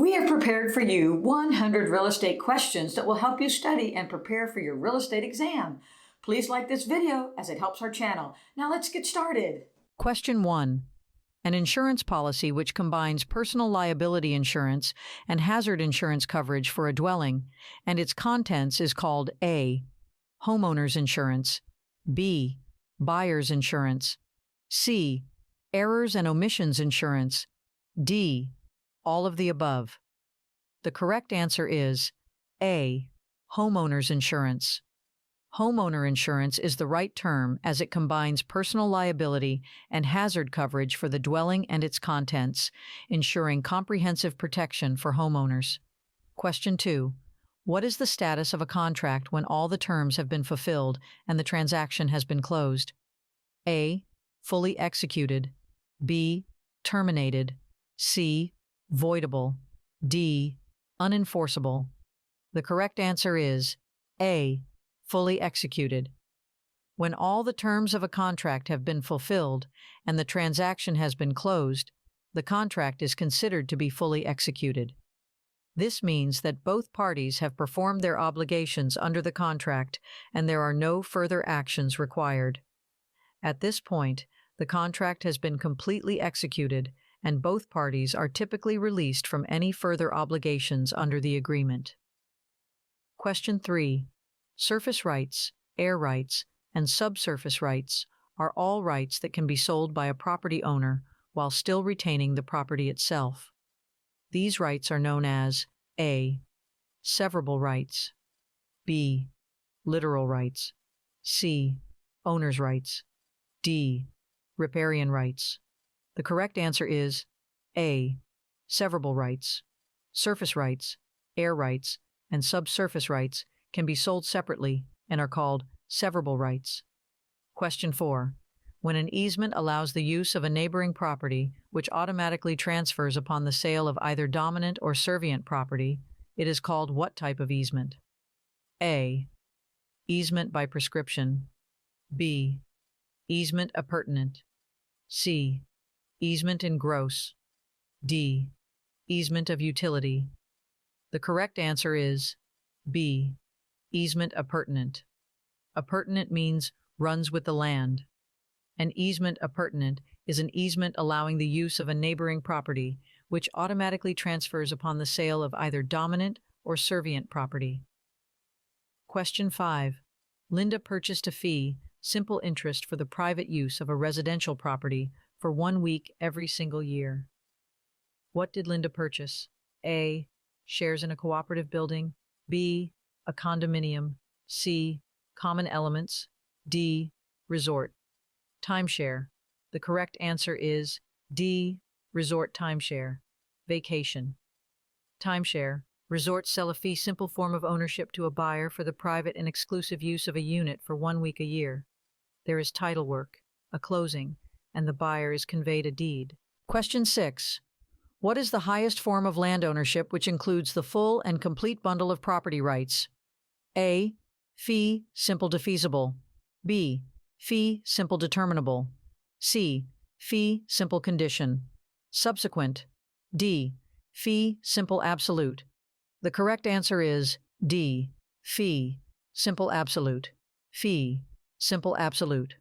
We have prepared for you 100 real estate questions that will help you study and prepare for your real estate exam. Please like this video as it helps our channel. Now let's get started. Question 1. An insurance policy which combines personal liability insurance and hazard insurance coverage for a dwelling, and its contents is called A. Homeowner's insurance, B. Buyer's insurance, C. Errors and omissions insurance, D. All of the above. The correct answer is A. Homeowner's insurance. Homeowner insurance is the right term as it combines personal liability and hazard coverage for the dwelling and its contents, ensuring comprehensive protection for homeowners. Question 2. What is the status of a contract when all the terms have been fulfilled and the transaction has been closed? A. Fully executed. B. Terminated. C. Voidable. D. Unenforceable. The correct answer is A. Fully executed. When all the terms of a contract have been fulfilled and the transaction has been closed, the contract is considered to be fully executed. This means that both parties have performed their obligations under the contract and there are no further actions required. At this point, the contract has been completely executed and both parties are typically released from any further obligations under the agreement. Question 3. Surface rights, air rights, and subsurface rights are all rights that can be sold by a property owner while still retaining the property itself. These rights are known as A. Severable rights, B. Literal rights, C. Owner's rights, D. Riparian rights. The correct answer is A. Severable rights. Surface rights, air rights, and subsurface rights can be sold separately and are called severable rights. Question 4. When an easement allows the use of a neighboring property which automatically transfers upon the sale of either dominant or servient property, it is called what type of easement? A. Easement by prescription. B. Easement appurtenant. C. Easement in gross. D. Easement of utility. The correct answer is B. Easement appurtenant. Appurtenant means runs with the land. An easement appurtenant is an easement allowing the use of a neighboring property, which automatically transfers upon the sale of either dominant or servient property. Question 5. Linda purchased a fee, simple interest for the private use of a residential property for 1 week every single year. What did Linda purchase? A. Shares in a cooperative building. B. A condominium. C. Common elements. D. Resort. Timeshare. The correct answer is D. Resort timeshare. Vacation. Timeshare. Resorts sell a fee simple form of ownership to a buyer for the private and exclusive use of a unit for 1 week a year. There is title work, a closing, and the buyer is conveyed a deed. Question 6. What is the highest form of land ownership which includes the full and complete bundle of property rights? A. Fee simple defeasible. B. Fee simple determinable. C. Fee simple condition. Subsequent. D. Fee simple absolute. The correct answer is D. Fee simple absolute. Fee simple absolute.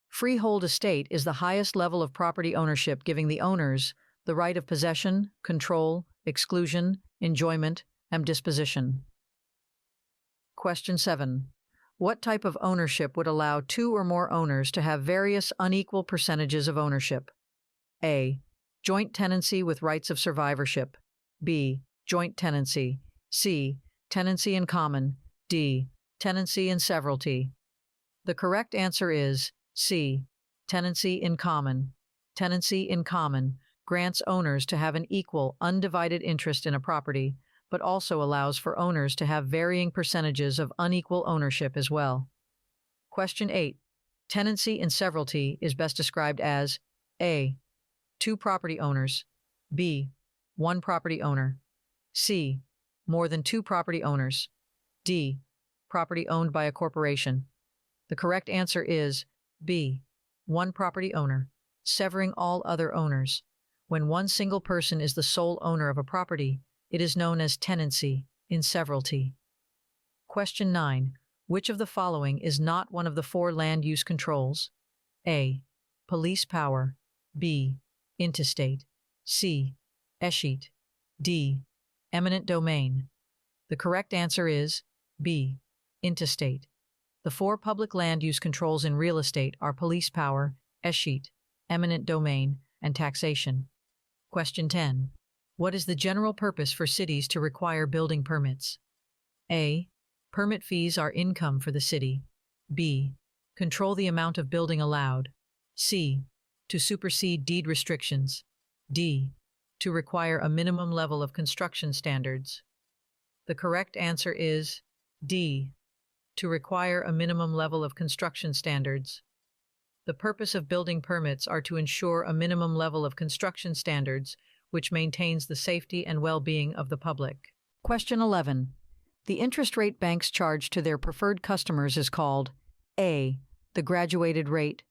Freehold estate is the highest level of property ownership, giving the owners the right of possession, control, exclusion, enjoyment, and disposition. Question 7. What type of ownership would allow 2 or more owners to have various unequal percentages of ownership? A. Joint tenancy with rights of survivorship. B. Joint tenancy. C. Tenancy in common. D. Tenancy in severalty. The correct answer is C. Tenancy in common. Tenancy in common grants owners to have an equal, undivided interest in a property, but also allows for owners to have varying percentages of unequal ownership as well. Question 8. Tenancy in severalty is best described as A. 2 property owners. B. 1 property owner. C. More than 2 property owners. D. Property owned by a corporation. The correct answer is B. 1 property owner, severing all other owners. When one single person is the sole owner of a property, it is known as tenancy in severalty. Question 9. Which of the following is not one of the four land use controls? A. Police power. B. Intestate. C. Escheat. D. Eminent domain. The correct answer is B. Intestate. The four public land use controls in real estate are police power, escheat, eminent domain, and taxation. Question 10. What is the general purpose for cities to require building permits? A. Permit fees are income for the city. B. Control the amount of building allowed. C. To supersede deed restrictions. D. To require a minimum level of construction standards. The correct answer is D. To require a minimum level of construction standards. The purpose of building permits are to ensure a minimum level of construction standards which maintains the safety and well-being of the public. Question 11. The interest rate banks charge to their preferred customers is called A. The graduated rate.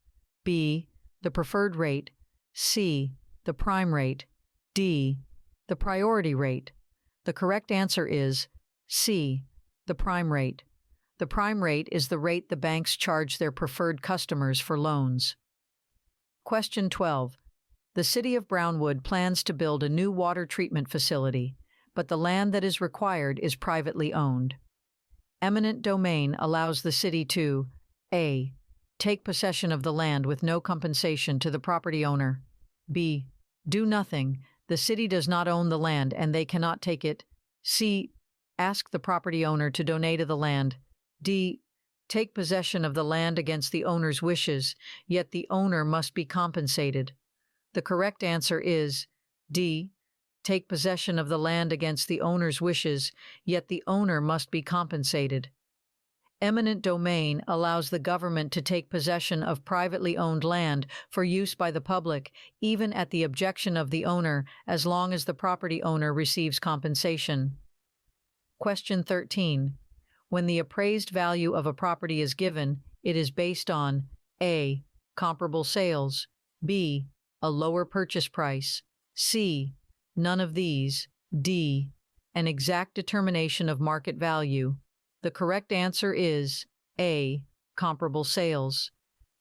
B. The preferred rate. C. The prime rate. D. The priority rate. The correct answer is C. The prime rate. The prime rate is the rate the banks charge their preferred customers for loans. Question 12. The City of Brownwood plans to build a new water treatment facility, but the land that is required is privately owned. Eminent domain allows the city to A. Take possession of the land with no compensation to the property owner. B. Do nothing. The city does not own the land and they cannot take it. C. Ask the property owner to donate the land. D. Take possession of the land against the owner's wishes, yet the owner must be compensated. The correct answer is D. Take possession of the land against the owner's wishes, yet the owner must be compensated. Eminent domain allows the government to take possession of privately owned land for use by the public, even at the objection of the owner, as long as the property owner receives compensation. Question 13. When the appraised value of a property is given, it is based on A. Comparable sales. B. A lower purchase price. C. None of these. D. An exact determination of market value. The correct answer is A. Comparable sales.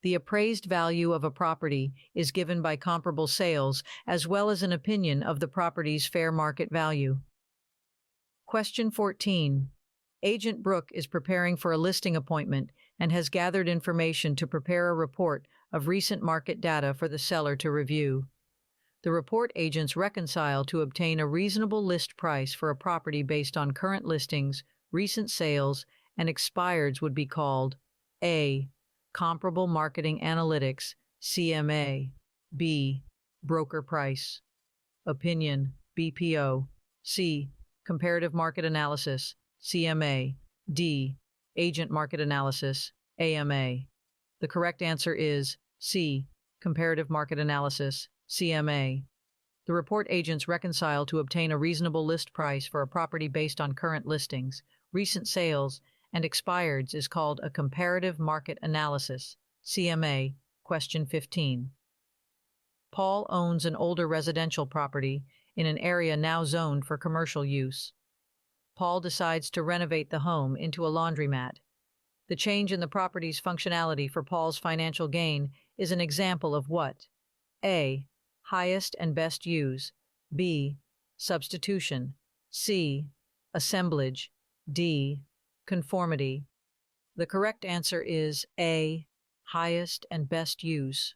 The appraised value of a property is given by comparable sales as well as an opinion of the property's fair market value. Question 14. Agent Brooke is preparing for a listing appointment and has gathered information to prepare a report of recent market data for the seller to review. The report agents reconcile to obtain a reasonable list price for a property based on current listings, recent sales, and expireds would be called A. Comparable Marketing Analytics, CMA. B. Broker Price. Opinion, BPO. C. Comparative Market Analysis, CMA. D. Agent Market Analysis, AMA. The correct answer is C. Comparative Market Analysis, CMA. The report agents reconcile to obtain a reasonable list price for a property based on current listings, recent sales, and expireds is called a comparative market analysis, CMA. Question 15. Paul owns an older residential property in an area now zoned for commercial use. Paul decides to renovate the home into a laundromat. The change in the property's functionality for Paul's financial gain is an example of what? A. Highest and best use. B. Substitution. C. Assemblage. D. Conformity. The correct answer is A. Highest and best use.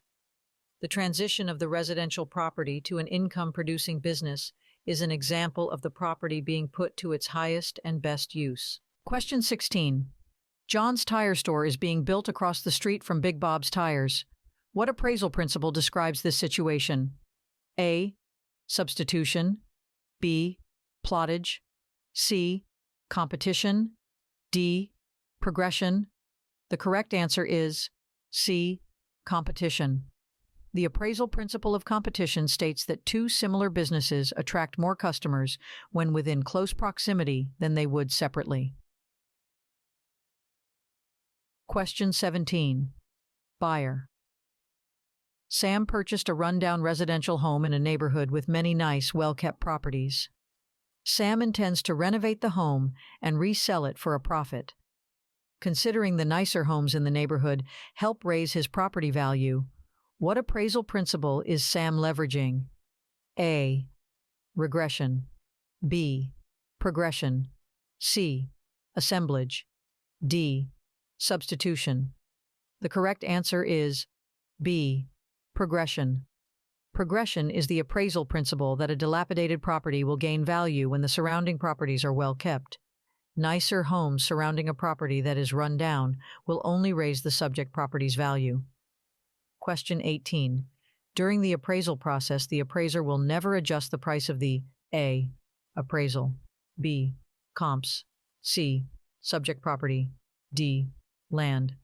The transition of the residential property to an income-producing business is an example of the property being put to its highest and best use. Question 16. John's Tire Store is being built across the street from Big Bob's Tires. What appraisal principle describes this situation? A. Substitution. B. Plottage. C. Competition. D. Progression. The correct answer is C. Competition. The appraisal principle of competition states that two similar businesses attract more customers when within close proximity than they would separately. Question 17. Buyer. Sam purchased a rundown residential home in a neighborhood with many nice, well-kept properties. Sam intends to renovate the home and resell it for a profit. Considering the nicer homes in the neighborhood help raise his property value, what appraisal principle is Sam leveraging? A. Regression. B. Progression. C. Assemblage. D. Substitution. The correct answer is B. Progression. Progression is the appraisal principle that a dilapidated property will gain value when the surrounding properties are well kept. Nicer homes surrounding a property that is run down will only raise the subject property's value. Question 18. During the appraisal process, the appraiser will never adjust the price of the A. Appraisal, B. Comps, C. Subject property, D. Land.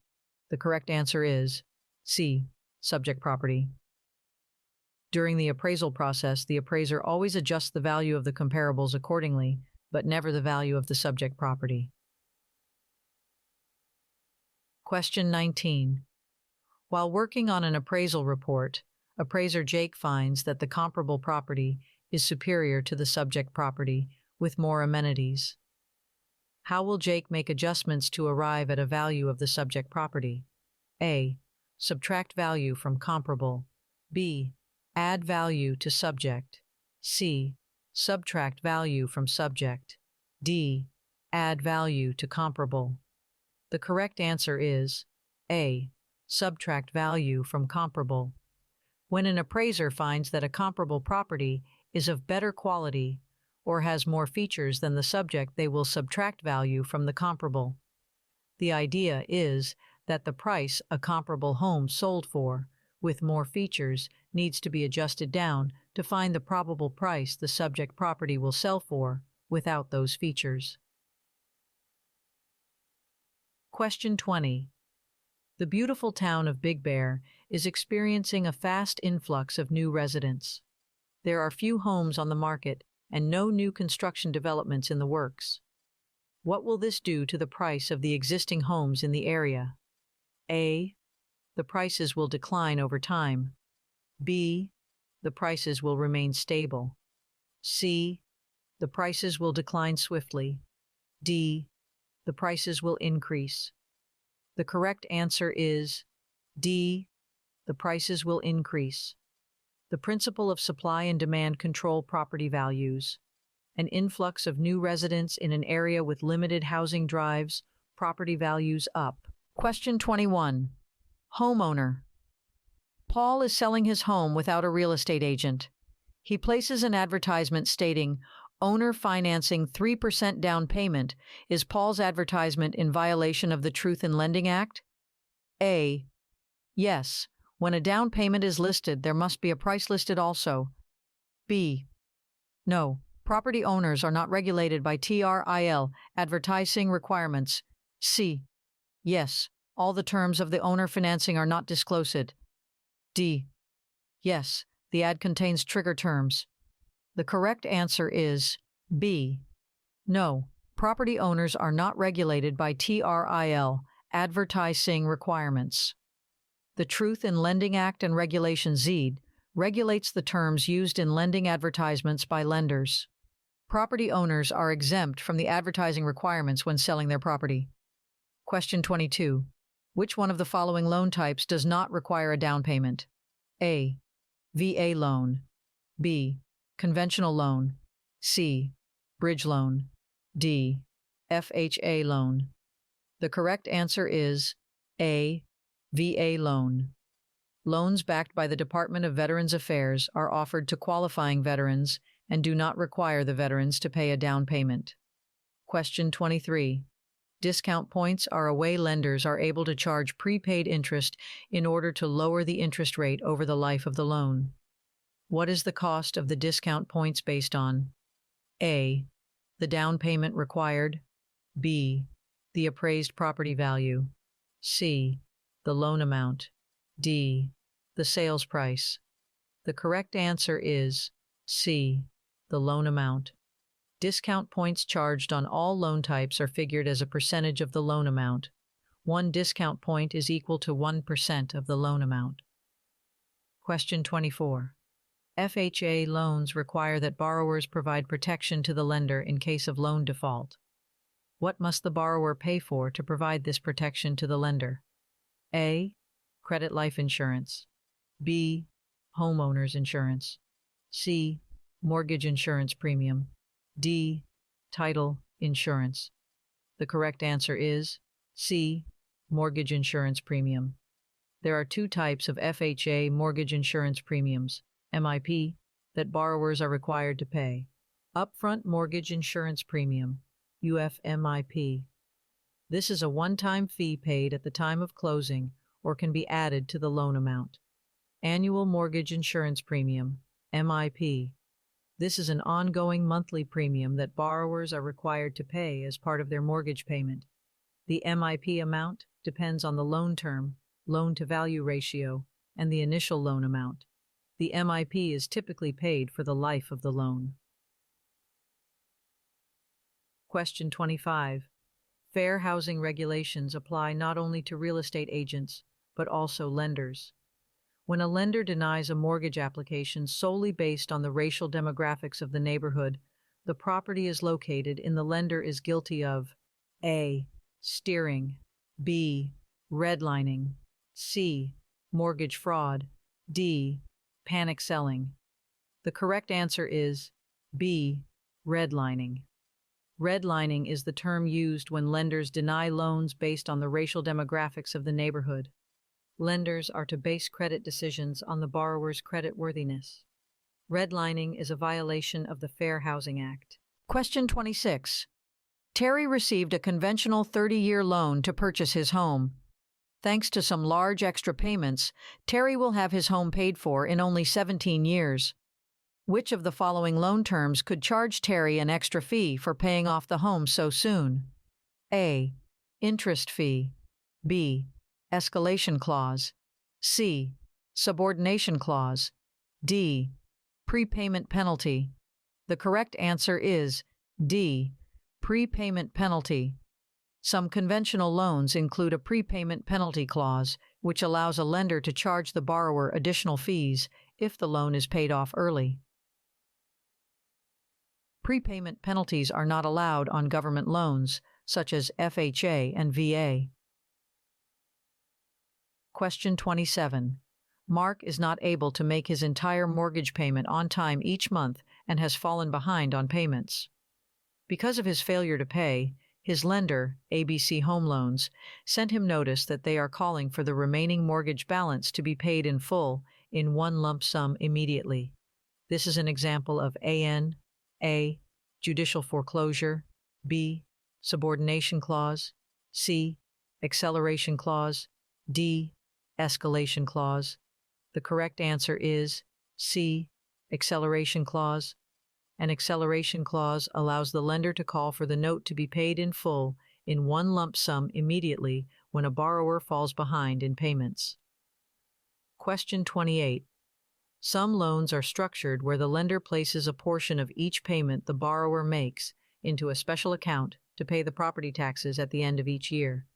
The correct answer is C. Subject property. During the appraisal process, the appraiser always adjusts the value of the comparables accordingly, but never the value of the subject property. Question 19. While working on an appraisal report, appraiser Jake finds that the comparable property is superior to the subject property with more amenities. How will Jake make adjustments to arrive at a value of the subject property? A. Subtract value from comparable. B. Add value to subject. C. Subtract value from subject. D. Add value to comparable. The correct answer is A. Subtract value from comparable. When an appraiser finds that a comparable property is of better quality or has more features than the subject, they will subtract value from the comparable. The idea is that the price a comparable home sold for, with more features, needs to be adjusted down to find the probable price the subject property will sell for without those features. Question 20. The beautiful town of Big Bear is experiencing a fast influx of new residents. There are few homes on the market and no new construction developments in the works. What will this do to the price of the existing homes in the area? A. The prices will decline over time. B. The prices will remain stable. C. The prices will decline swiftly. D. The prices will increase. The correct answer is D. The prices will increase. The principle of supply and demand control property values. An influx of new residents in an area with limited housing drives property values up. Question 21. Homeowner. Paul is selling his home without a real estate agent. He places an advertisement stating, "Owner financing 3% down payment." Is Paul's advertisement in violation of the Truth in Lending Act? A. Yes. When a down payment is listed, there must be a price listed also. B. No. Property owners are not regulated by TRIL advertising requirements. C. Yes. All the terms of the owner financing are not disclosed. D. Yes. The ad contains trigger terms. The correct answer is B. No. Property owners are not regulated by TRIL advertising requirements. The Truth in Lending Act and Regulation Z regulates the terms used in lending advertisements by lenders. Property owners are exempt from the advertising requirements when selling their property. Question 22. Which one of the following loan types does not require a down payment? A. VA loan. B. Conventional loan. C. Bridge loan. D. FHA loan. The correct answer is A. VA loan. Loans backed by the Department of Veterans Affairs are offered to qualifying veterans and do not require the veterans to pay a down payment. Question 23. Discount points are a way lenders are able to charge prepaid interest in order to lower the interest rate over the life of the loan. What is the cost of the discount points based on? A. The down payment required. B. The appraised property value. C. The loan amount. D. The sales price. The correct answer is C. The loan amount. Discount points charged on all loan types are figured as a percentage of the loan amount. 1 discount point is equal to 1% of the loan amount. Question 24. FHA loans require that borrowers provide protection to the lender in case of loan default. What must the borrower pay for to provide this protection to the lender? A. Credit life insurance. B. Homeowner's insurance. C. Mortgage insurance premium. D. Title insurance. The correct answer is C. Mortgage insurance premium. There are two types of FHA mortgage insurance premiums, MIP, that borrowers are required to pay. Upfront mortgage insurance premium, UFMIP. This is a one-time fee paid at the time of closing or can be added to the loan amount. Annual mortgage insurance premium, MIP. This is an ongoing monthly premium that borrowers are required to pay as part of their mortgage payment. The MIP amount depends on the loan term, loan-to-value ratio, and the initial loan amount. The MIP is typically paid for the life of the loan. Question 25. Fair housing regulations apply not only to real estate agents, but also lenders. When a lender denies a mortgage application solely based on the racial demographics of the neighborhood the property is located in, the lender is guilty of A. Steering, B. Redlining, C. Mortgage fraud, D. Panic selling. The correct answer is B. Redlining. Redlining is the term used when lenders deny loans based on the racial demographics of the neighborhood. Lenders are to base credit decisions on the borrower's creditworthiness. Redlining is a violation of the Fair Housing Act. Question 26. Terry received a conventional 30-year loan to purchase his home. Thanks to some large extra payments, Terry will have his home paid for in only 17 years. Which of the following loan terms could charge Terry an extra fee for paying off the home so soon? A. Interest fee. B. Escalation clause. C. Subordination clause. D. Prepayment penalty. The correct answer is D. Prepayment penalty. Some conventional loans include a prepayment penalty clause, which allows a lender to charge the borrower additional fees if the loan is paid off early. Prepayment penalties are not allowed on government loans, such as FHA and VA. Question 27. Mark is not able to make his entire mortgage payment on time each month and has fallen behind on payments. Because of his failure to pay, his lender, ABC Home Loans, sent him notice that they are calling for the remaining mortgage balance to be paid in full in one lump sum immediately. This is an example of A. Judicial foreclosure, B. Subordination clause, C. Acceleration clause, D. Escalation clause. The correct answer is C. Acceleration clause. An acceleration clause allows the lender to call for the note to be paid in full in one lump sum immediately when a borrower falls behind in payments. Question 28. Some loans are structured where the lender places a portion of each payment the borrower makes into a special account to pay the property taxes at the end of each year.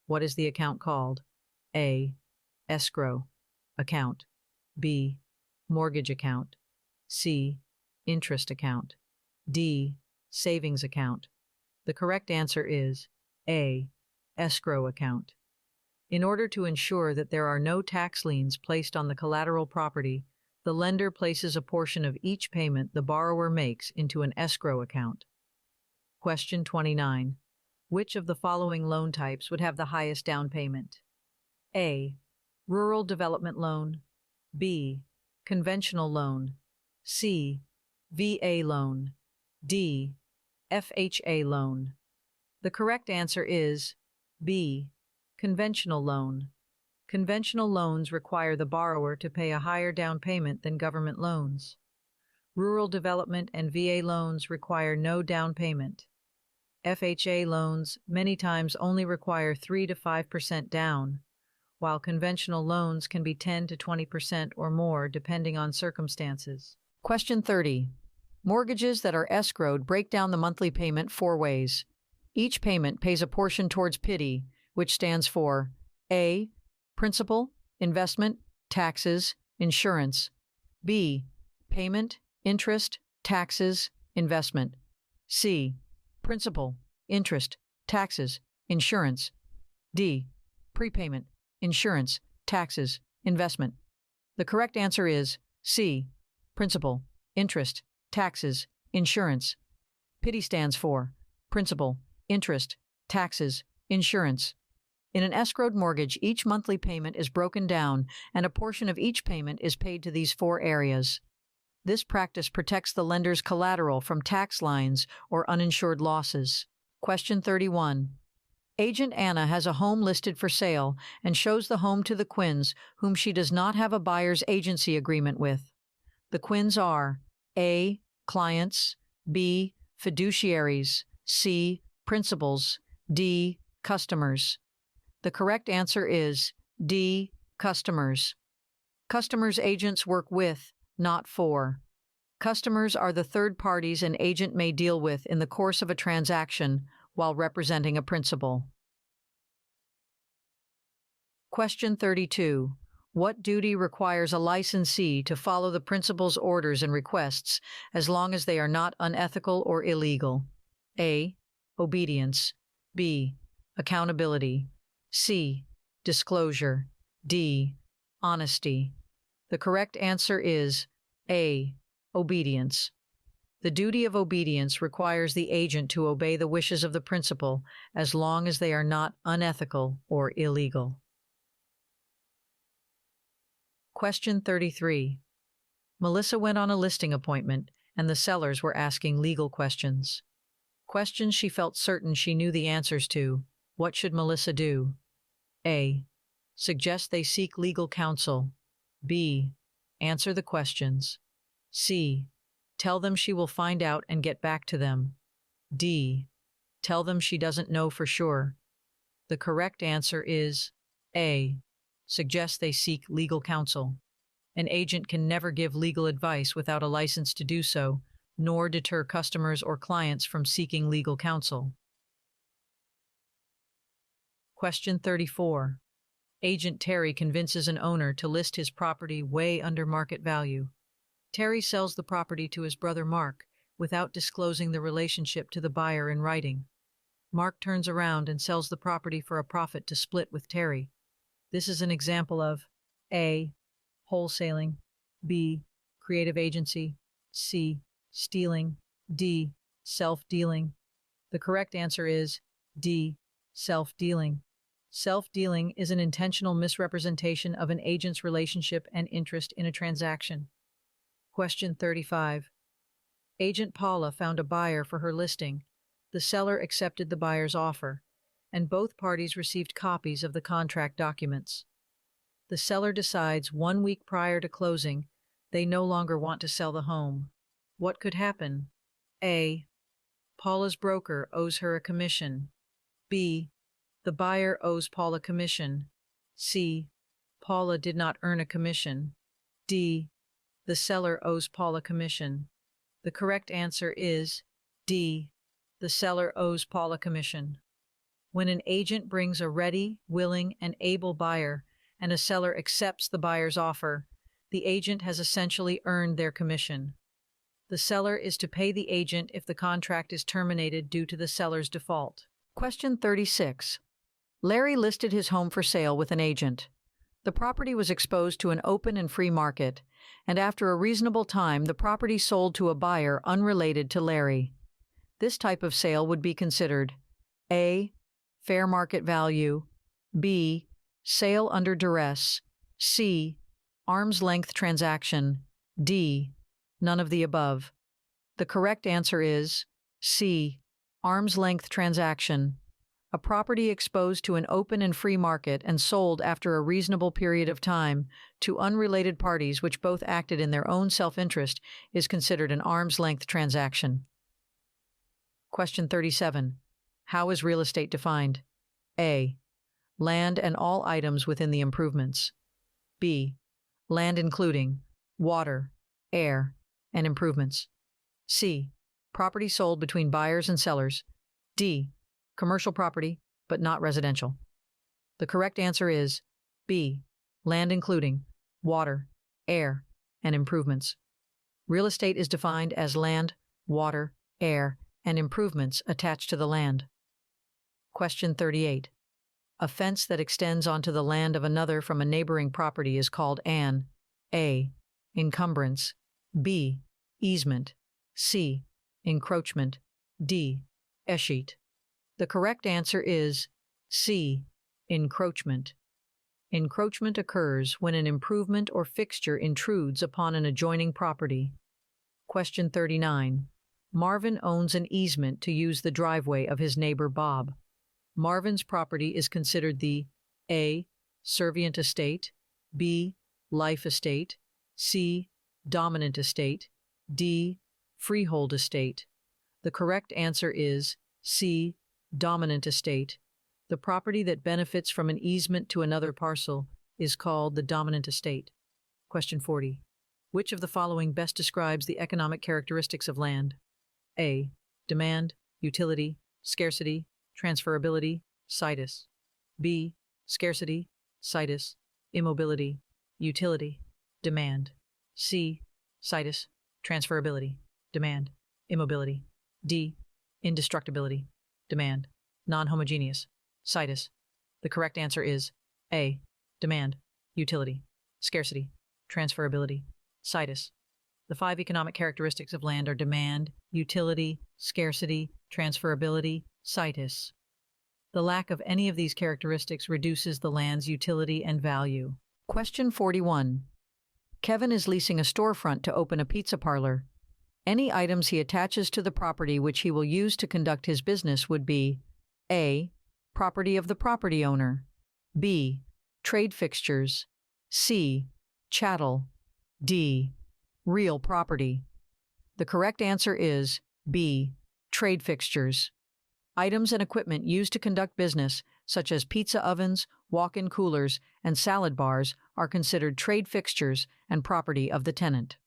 What is the account called? A. Escrow account. B. Mortgage account. C. Interest account. D. Savings account. The correct answer is A. Escrow account. In order to ensure that there are no tax liens placed on the collateral property, the lender places a portion of each payment the borrower makes into an escrow account. Question 29. Which of the following loan types would have the highest down payment? A. Rural development loan. B. Conventional loan. C. VA loan. D. FHA loan. The correct answer is B. Conventional loan. Conventional loans require the borrower to pay a higher down payment than government loans. Rural development and VA loans require no down payment. FHA loans many times only require 3 to 5% down, while conventional loans can be 10 to 20% or more depending on circumstances. Question 30. Mortgages that are escrowed break down the monthly payment 4 ways. Each payment pays a portion towards PITI, which stands for A. Principal, investment, taxes, insurance. B. Payment, interest, taxes, investment. C. Principal, interest, taxes, insurance. D. Prepayment, insurance, taxes, investment. The correct answer is C. Principal, interest, taxes, insurance. PITI stands for principal, interest, taxes, insurance. In an escrowed mortgage, each monthly payment is broken down and a portion of each payment is paid to these four areas. This practice protects the lender's collateral from tax liens or uninsured losses. Question 31. Agent Anna has a home listed for sale and shows the home to the Quinns, whom she does not have a buyer's agency agreement with. The Quinns are A. Clients, B. Fiduciaries, C. Principals, D. Customers. The correct answer is D. Customers. Customers agents work with, not for. Customers are the third parties an agent may deal with in the course of a transaction while representing a principal. Question 32. What duty requires a licensee to follow the principal's orders and requests as long as they are not unethical or illegal? A. Obedience. B. Accountability. C. Disclosure. D. Honesty. The correct answer is A. Obedience. The duty of obedience requires the agent to obey the wishes of the principal as long as they are not unethical or illegal. Question 33. Melissa went on a listing appointment, and the sellers were asking legal questions. Questions she felt certain she knew the answers to. What should Melissa do? A. Suggest they seek legal counsel. B. Answer the questions. C. Tell them she will find out and get back to them. D. Tell them she doesn't know for sure. The correct answer is A. Suggest they seek legal counsel. An agent can never give legal advice without a license to do so, nor deter customers or clients from seeking legal counsel. Question 34. Agent Terry convinces an owner to list his property way under market value. Terry sells the property to his brother Mark without disclosing the relationship to the buyer in writing. Mark turns around and sells the property for a profit to split with Terry. This is an example of A. Wholesaling, B. Creative agency, C. Stealing, D. Self-dealing. The correct answer is D. Self-dealing. Self-dealing is an intentional misrepresentation of an agent's relationship and interest in a transaction. Question 35. Agent Paula found a buyer for her listing. The seller accepted the buyer's offer, and both parties received copies of the contract documents. The seller decides 1 week prior to closing they no longer want to sell the home. What could happen? A. Paula's broker owes her a commission. B. The buyer owes Paula a commission. C. Paula did not earn a commission. D. The seller owes Paula a commission. The correct answer is D. The seller owes Paula a commission. When an agent brings a ready, willing, and able buyer, and a seller accepts the buyer's offer, the agent has essentially earned their commission. The seller is to pay the agent if the contract is terminated due to the seller's default. Question 36. Larry listed his home for sale with an agent. The property was exposed to an open and free market, and after a reasonable time, the property sold to a buyer unrelated to Larry. This type of sale would be considered A. Fair market value, B. Sale under duress, C. Arm's length transaction, D. None of the above. The correct answer is C. Arm's length transaction. A property exposed to an open and free market and sold after a reasonable period of time to unrelated parties which both acted in their own self-interest is considered an arm's length transaction. Question 37. How is real estate defined? A. Land and all items within the improvements. B. Land including water, air, and improvements. C. Property sold between buyers and sellers. D. Commercial property, but not residential. The correct answer is B. Land including water, air, and improvements. Real estate is defined as land, water, air, and improvements attached to the land. Question 38. A fence that extends onto the land of another from a neighboring property is called an A. Encumbrance, B. Easement, C. Encroachment, D. Escheat. The correct answer is C. Encroachment. Encroachment occurs when an improvement or fixture intrudes upon an adjoining property. Question 39. Marvin owns an easement to use the driveway of his neighbor Bob. Marvin's property is considered the A. Servient estate, B. Life estate, C. Dominant estate, D. Freehold estate. The correct answer is C. Dominant estate. The property that benefits from an easement to another parcel is called the dominant estate. Question 40. Which of the following best describes the economic characteristics of land? A. Demand, utility, scarcity, transferability, situs. B. Scarcity, situs, immobility, utility, demand. C. Situs, transferability, demand, immobility. D. Indestructibility, demand, non-homogeneous, situs. The correct answer is A. Demand, utility, scarcity, transferability, situs. The 5 economic characteristics of land are demand, utility, scarcity, transferability, situs. The lack of any of these characteristics reduces the land's utility and value. Question 41. Kevin is leasing a storefront to open a pizza parlor. Any items he attaches to the property which he will use to conduct his business would be A. Property of the property owner, B. Trade fixtures, C. Chattel, D. Real property. The correct answer is B. Trade fixtures. Items and equipment used to conduct business, such as pizza ovens, walk-in coolers, and salad bars, are considered trade fixtures and property of the tenant.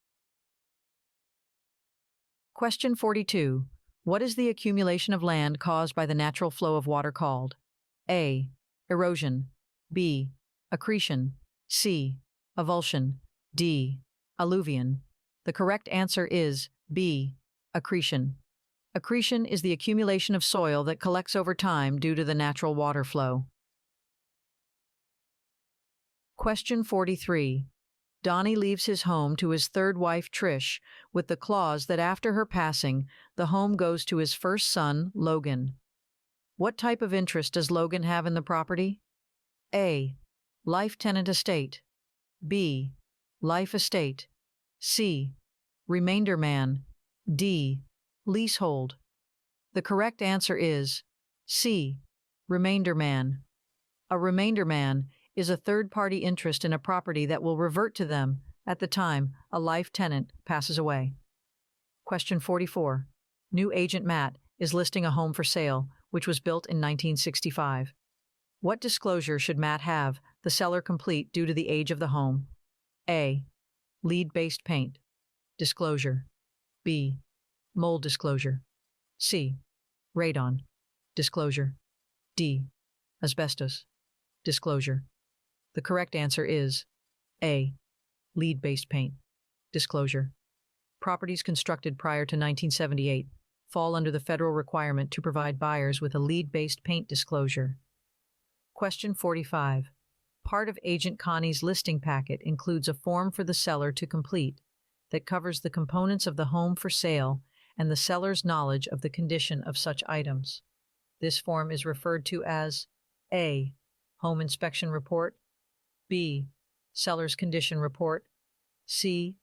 Question 42. What is the accumulation of land caused by the natural flow of water called? A. Erosion, B. Accretion, C. Avulsion, D. Alluvion. The correct answer is B. Accretion. Accretion is the accumulation of soil that collects over time due to the natural water flow. Question 43. Donnie leaves his home to his third wife, Trish, with the clause that after her passing, the home goes to his first son, Logan. What type of interest does Logan have in the property? A. Life tenant estate, B. Life estate, C. Remainder man, D. Leasehold. The correct answer is C. Remainder man. A remainder man is a third-party interest in a property that will revert to them at the time a life tenant passes away. Question 44. New agent Matt is listing a home for sale, which was built in 1965. What disclosure should Matt have the seller complete due to the age of the home? A. Lead-based paint. Disclosure. B. Mold disclosure. C. Radon. Disclosure. D. Asbestos. Disclosure. The correct answer is A. Lead-based paint. Disclosure. Properties constructed prior to 1978 fall under the federal requirement to provide buyers with a lead-based paint disclosure. Question 45. Part of Agent Connie's listing packet includes a form for the seller to complete that covers the components of the home for sale and the seller's knowledge of the condition of such items. This form is referred to as A. Home inspection report, B. Seller's condition report, C.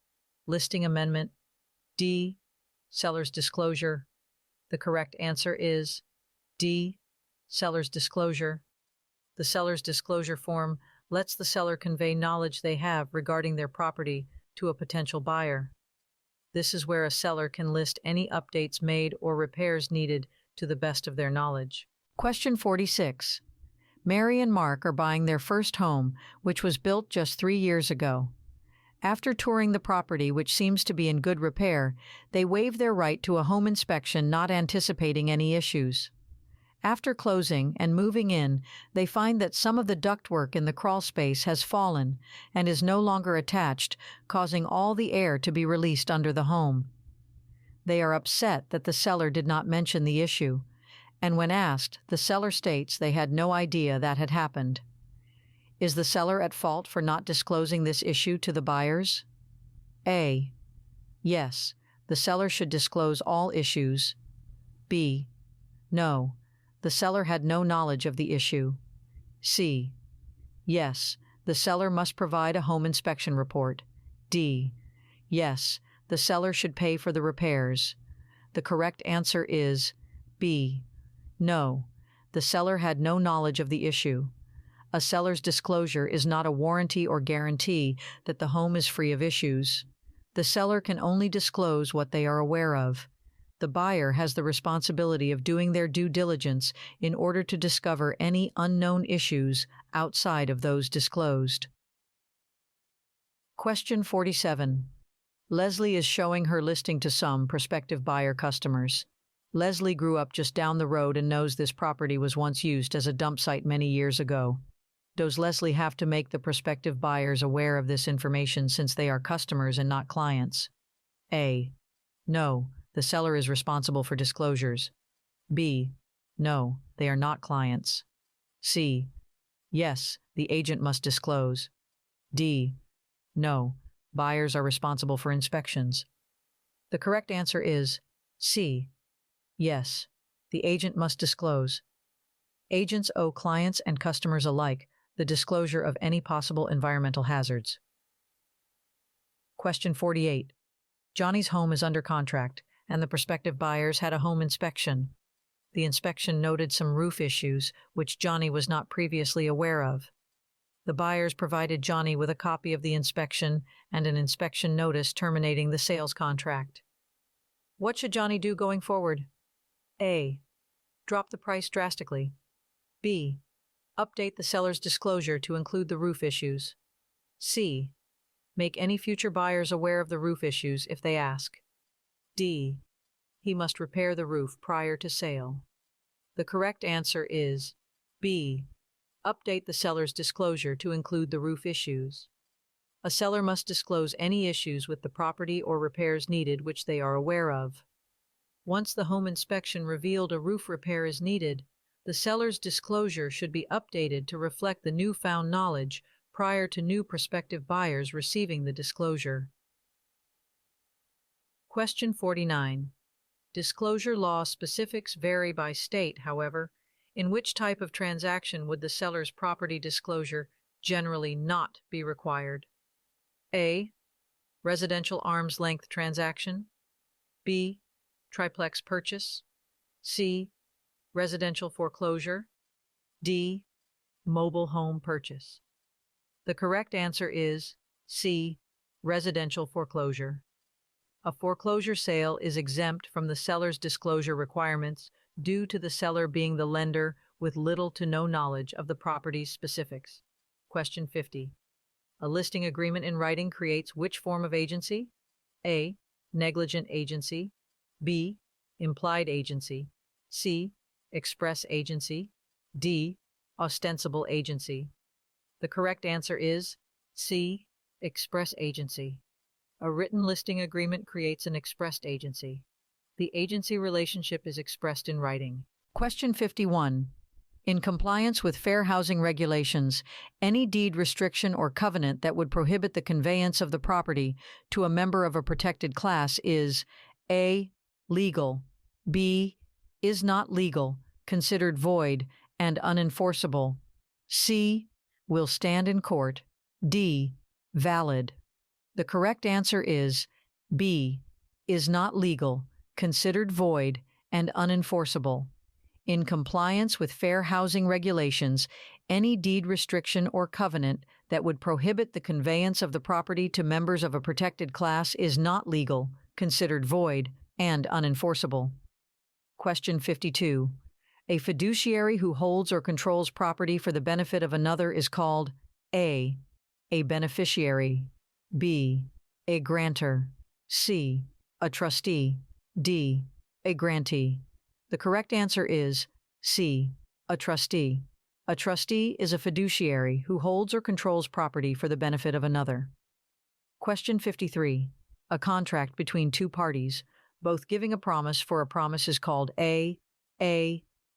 Listing amendment, D. Seller's disclosure. The correct answer is D. Seller's disclosure. The seller's disclosure form lets the seller convey knowledge they have regarding their property to a potential buyer. This is where a seller can list any updates made or repairs needed to the best of their knowledge. Question 46. Mary and Mark are buying their first home, which was built just 3 years ago. After touring the property, which seems to be in good repair, they waive their right to a home inspection, not anticipating any issues. After closing and moving in, they find that some of the ductwork in the crawl space has fallen and is no longer attached, causing all the air to be released under the home. They are upset that the seller did not mention the issue, and when asked, the seller states they had no idea that had happened. Is the seller at fault for not disclosing this issue to the buyers? A. Yes, the seller should disclose all issues. B. No, the seller had no knowledge of the issue. C. Yes, the seller must provide a home inspection report. D. Yes, the seller should pay for the repairs. The correct answer is B. No, the seller had no knowledge of the issue. A seller's disclosure is not a warranty or guarantee that the home is free of issues. The seller can only disclose what they are aware of. The buyer has the responsibility of doing their due diligence in order to discover any unknown issues outside of those disclosed. Question 47. Leslie is showing her listing to some prospective buyer customers. Leslie grew up just down the road and knows this property was once used as a dump site many years ago. Does Leslie have to make the prospective buyers aware of this information since they are customers and not clients? A. No, the seller is responsible for disclosures. B. No, they are not clients. C. Yes, the agent must disclose. D. No, buyers are responsible for inspections. The correct answer is C. Yes, the agent must disclose. Agents owe clients and customers alike the disclosure of any possible environmental hazards. Question 48. Johnny's home is under contract, and the prospective buyers had a home inspection. The inspection noted some roof issues, which Johnny was not previously aware of. The buyers provided Johnny with a copy of the inspection and an inspection notice terminating the sales contract. What should Johnny do going forward? A. Drop the price drastically. B. Update the seller's disclosure to include the roof issues. C. Make any future buyers aware of the roof issues if they ask. D. He must repair the roof prior to sale. The correct answer is B. Update the seller's disclosure to include the roof issues. A seller must disclose any issues with the property or repairs needed which they are aware of. Once the home inspection revealed a roof repair is needed, the seller's disclosure should be updated to reflect the newfound knowledge prior to new prospective buyers receiving the disclosure. Question 49. Disclosure law specifics vary by state, however. In which type of transaction would the seller's property disclosure generally not be required? A. Residential arm's length transaction. B. Triplex purchase. C. Residential foreclosure. D. Mobile home purchase. The correct answer is C. Residential foreclosure. A foreclosure sale is exempt from the seller's disclosure requirements due to the seller being the lender with little to no knowledge of the property's specifics. Question 50. A listing agreement in writing creates which form of agency? A. Negligent agency. B. Implied agency. C. Express agency. D. Ostensible agency. The correct answer is C. Express agency. A written listing agreement creates an expressed agency. The agency relationship is expressed in writing. Question 51. In compliance with fair housing regulations, any deed restriction or covenant that would prohibit the conveyance of the property to a member of a protected class is A. Legal. B. Is not legal, considered void, and unenforceable. C. Will stand in court. D. Valid. The correct answer is B. Is not legal, considered void, and unenforceable. In compliance with fair housing regulations, any deed restriction or covenant that would prohibit the conveyance of the property to members of a protected class is not legal, considered void, and unenforceable. Question 52. A fiduciary who holds or controls property for the benefit of another is called A. A beneficiary. B. A grantor. C. A trustee. D. A grantee. The correct answer is C. A trustee. A trustee is a fiduciary who holds or controls property for the benefit of another. Question 53. A contract between two parties, both giving a promise for a promise is called A.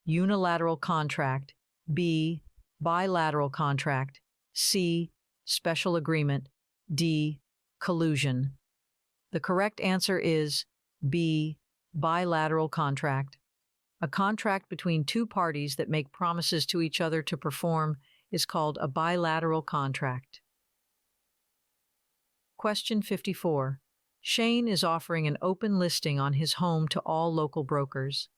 Unilateral contract, B. Bilateral contract, C. Special agreement, D. Collusion. The correct answer is B. Bilateral contract. A contract between two parties that make promises to each other to perform is called a bilateral contract. Question 54. Shane is offering an open listing on his home to all local brokers.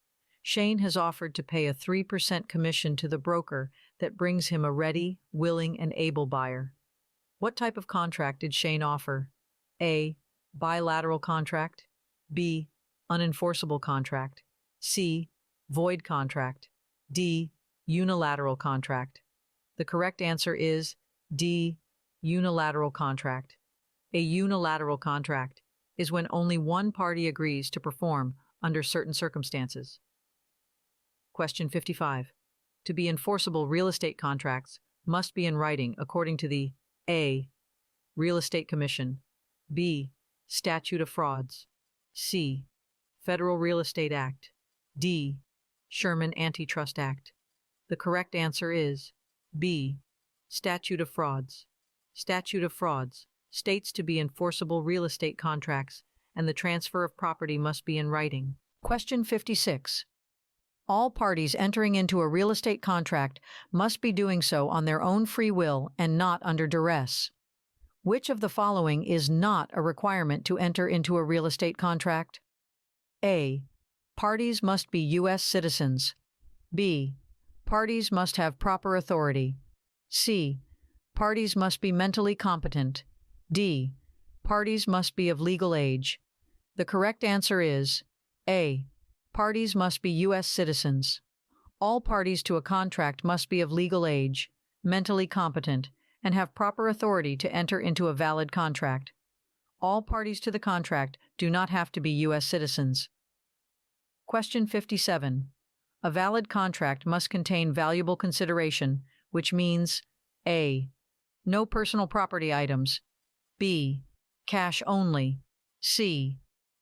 Shane has offered to pay a 3% commission to the broker that brings him a ready, willing, and able buyer. What type of contract did Shane offer? A. Bilateral contract, B. Unenforceable contract, C. Void contract, D. Unilateral contract. The correct answer is D. Unilateral contract. A unilateral contract is when only one party agrees to perform under certain circumstances. Question 55. To be enforceable, real estate contracts must be in writing according to the A. Real Estate Commission, B. Statute of Frauds, C. Federal Real Estate Act, D. Sherman Antitrust Act. The correct answer is B. Statute of Frauds. Statute of Frauds states to be enforceable real estate contracts, and the transfer of property must be in writing. Question 56. All parties entering into a real estate contract must be doing so on their own free will and not under duress. Which of the following is not a requirement to enter into a real estate contract? A. Parties must be U.S. citizens. B. Parties must have proper authority. C. Parties must be mentally competent. D. Parties must be of legal age. The correct answer is A. Parties must be U.S. citizens. All parties to a contract must be of legal age, mentally competent, and have proper authority to enter into a valid contract. All parties to the contract do not have to be U.S. citizens. Question 57. A valid contract must contain valuable consideration, which means A. No personal property items. B. Cash only. C.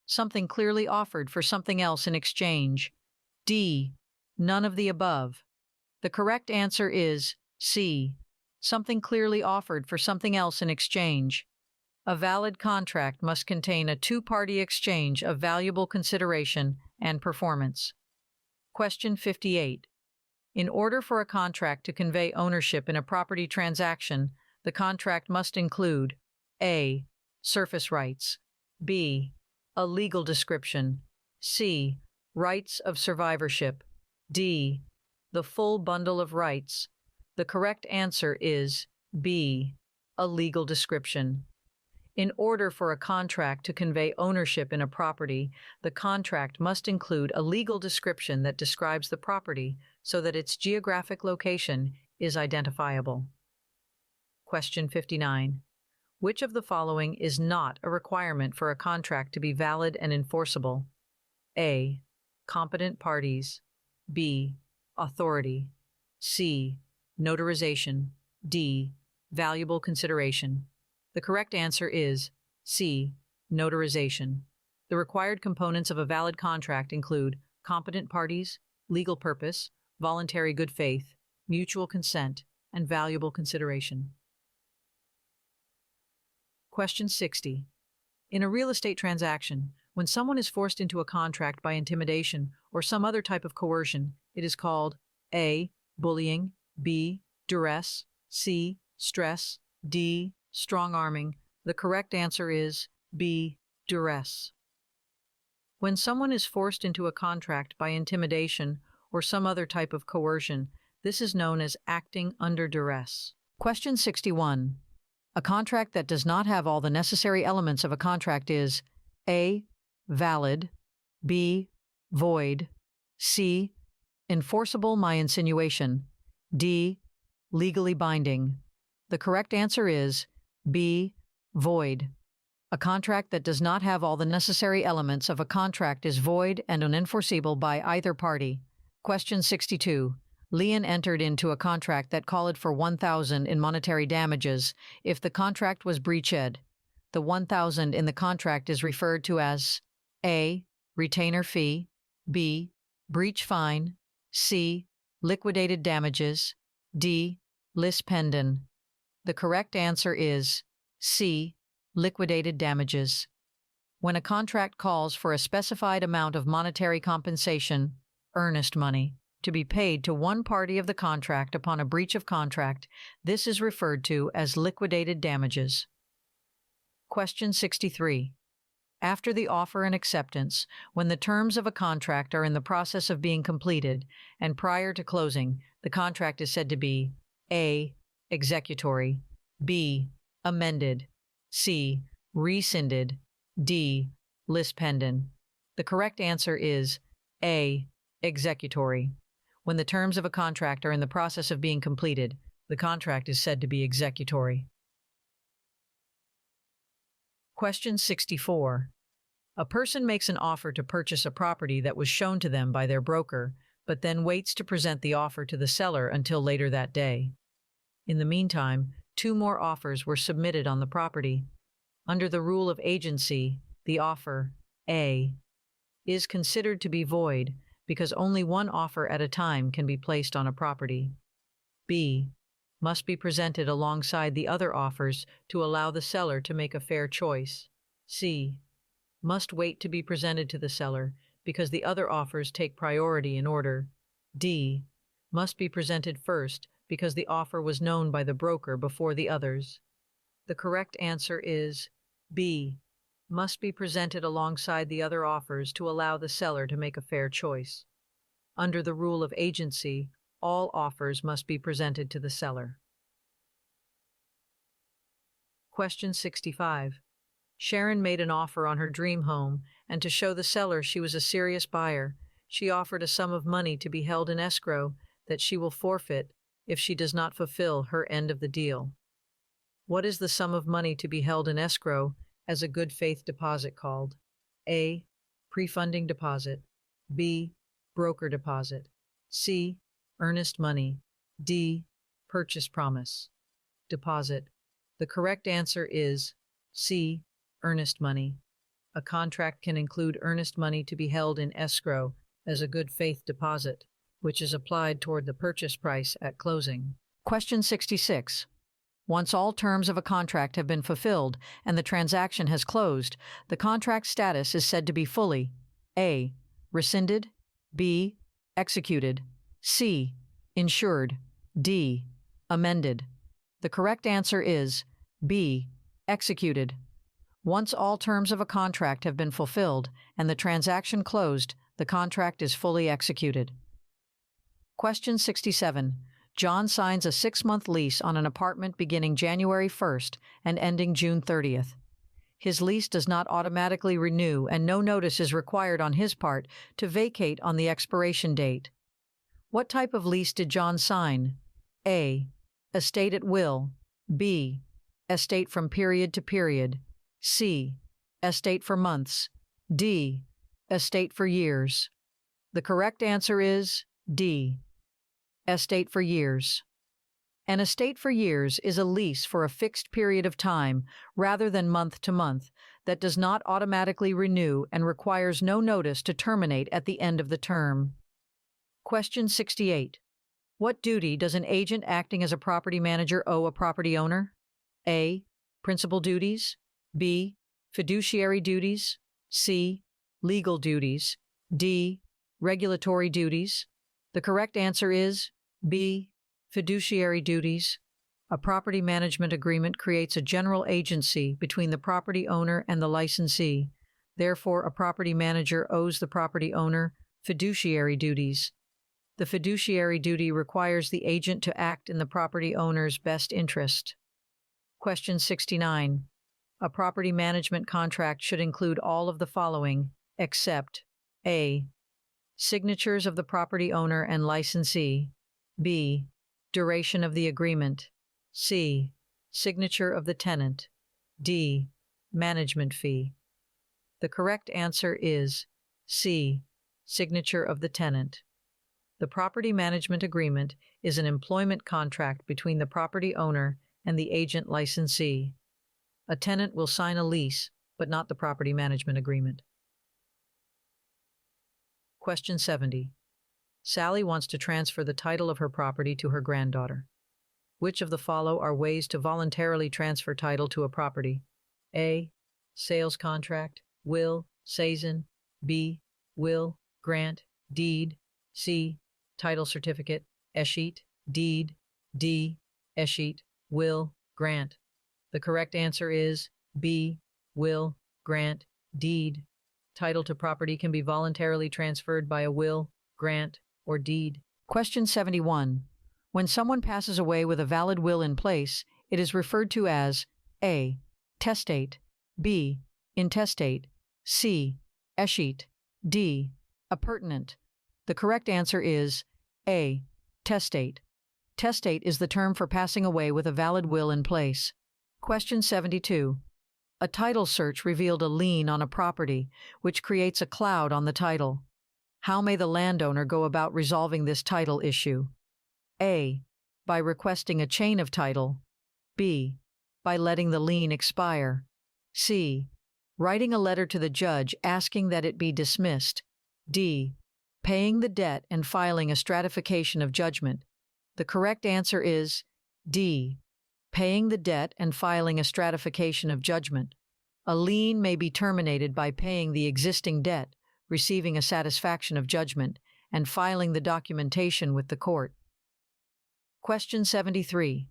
Something clearly offered for something else in exchange. D. None of the above. The correct answer is C. Something clearly offered for something else in exchange. A valid contract must contain a two-party exchange of valuable consideration and performance. Question 58. In order for a contract to convey ownership in a property transaction, the contract must include A. Surface rights, B. A legal description, C. Rights of survivorship, D. The full bundle of rights. The correct answer is B. A legal description. In order for a contract to convey ownership in a property, the contract must include a legal description that describes the property so that its geographic location is identifiable. Question 59. Which of the following is not a requirement for a contract to be valid and enforceable? A. Competent parties. B. Authority. C. Notarization. D. Valuable consideration. The correct answer is C. Notarization. The required components of a valid contract include competent parties, legal purpose, voluntary good faith, mutual consent, and valuable consideration. Question 60. In a real estate transaction, when someone is forced into a contract by intimidation or some other type of coercion, it is called A. Bullying, B. Duress, C. Stress, D. Strong-arming. The correct answer is B. Duress. When someone is forced into a contract by intimidation or some other type of coercion, this is known as acting under duress. Question 61. A contract that does not have all the necessary elements of a contract is A. Valid, B. Void, C. Enforceable my insinuation, D. Legally binding. The correct answer is B. Void. A contract that does not have all the necessary elements of a contract is void and unenforceable by either party. Question 62. Lien entered into a contract that called for $1,000 in monetary damages if the contract was breached. The $1,000 in the contract is referred to as A. Retainer fee, B. Breach fine, C. Liquidated damages, D. Lis pendens. The correct answer is C. Liquidated damages. When a contract calls for a specified amount of monetary compensation, earnest money, to be paid to one party of the contract upon a breach of contract, this is referred to as liquidated damages. Question 63. After the offer and acceptance, when the terms of a contract are in the process of being completed and prior to closing, the contract is said to be A. Executory, B. Amended, C. Rescinded, D. Lis pendens. The correct answer is A. Executory. When the terms of a contract are in the process of being completed, the contract is said to be executory. Question 64. A person makes an offer to purchase a property that was shown to them by their broker, but then waits to present the offer to the seller until later that day. In the meantime, 2 more offers were submitted on the property. Under the rule of agency, the offer, A, is considered to be void because only one offer at a time can be placed on a property. B, must be presented alongside the other offers to allow the seller to make a fair choice. C, must wait to be presented to the seller because the other offers take priority in order. D, must be presented first because the offer was known by the broker before the others. The correct answer is B, must be presented alongside the other offers to allow the seller to make a fair choice. Under the rule of agency, all offers must be presented to the seller. Question 65. Sharon made an offer on her dream home, and to show the seller she was a serious buyer, she offered a sum of money to be held in escrow that she will forfeit if she does not fulfill her end of the deal. What is the sum of money to be held in escrow as a good faith deposit called? A. Pre-funding deposit, B. Broker deposit, C. Earnest money, D. Purchase promise. Deposit. The correct answer is C. Earnest money. A contract can include earnest money to be held in escrow as a good faith deposit, which is applied toward the purchase price at closing. Question 66. Once all terms of a contract have been fulfilled and the transaction has closed, the contract status is said to be fully A. Rescinded, B. Executed, C. Insured, D. Amended. The correct answer is B. Executed. Once all terms of a contract have been fulfilled and the transaction closed, the contract is fully executed. Question 67. John signs a 6-month lease on an apartment beginning January 1st and ending June 30th. His lease does not automatically renew and no notice is required on his part to vacate on the expiration date. What type of lease did John sign? A. Estate at will, B. Estate from period to period, C. Estate for months, D. Estate for years. The correct answer is D. Estate for years. An estate for years is a lease for a fixed period of time rather than month to month that does not automatically renew and requires no notice to terminate at the end of the term. Question 68. What duty does an agent acting as a property manager owe a property owner? A. Principal duties, B. Fiduciary duties, C. Legal duties, D. Regulatory duties. The correct answer is B. Fiduciary duties. A property management agreement creates a general agency between the property owner and the licensee. Therefore, a property manager owes the property owner fiduciary duties. The fiduciary duty requires the agent to act in the property owner's best interest. Question 69. A property management contract should include all of the following, except A. Signatures of the property owner and licensee, B. Duration of the agreement, C. Signature of the tenant, D. Management fee. The correct answer is C. Signature of the tenant. The property management agreement is an employment contract between the property owner and the agent licensee. A tenant will sign a lease, but not the property management agreement. Question 70. Sally wants to transfer the title of her property to her granddaughter. Which of the following are ways to voluntarily transfer title to a property? A. Sales contract, will, seisin. B. Will, grant, deed. C. Title certificate, escheat, deed. D. Escheat, will, grant. The correct answer is B. Will, grant, deed. Title to property can be voluntarily transferred by a will, grant, or deed. Question 71. When someone passes away with a valid will in place, it is referred to as A. Testate, B. Intestate, C. Escheat, D. Appurtenant. The correct answer is A. Testate. Testate is the term for passing away with a valid will in place. Question 72. A title search revealed a lien on a property, which creates a cloud on the title. How may the landowner go about resolving this title issue? A. By requesting a chain of title. B. By letting the lien expire. C. Writing a letter to the judge asking that it be dismissed. D. Paying the debt and filing a stratification of judgment. The correct answer is D. Paying the debt and filing a stratification of judgment. A lien may be terminated by paying the existing debt, receiving a satisfaction of judgment, and filing the documentation with the court. Question 73.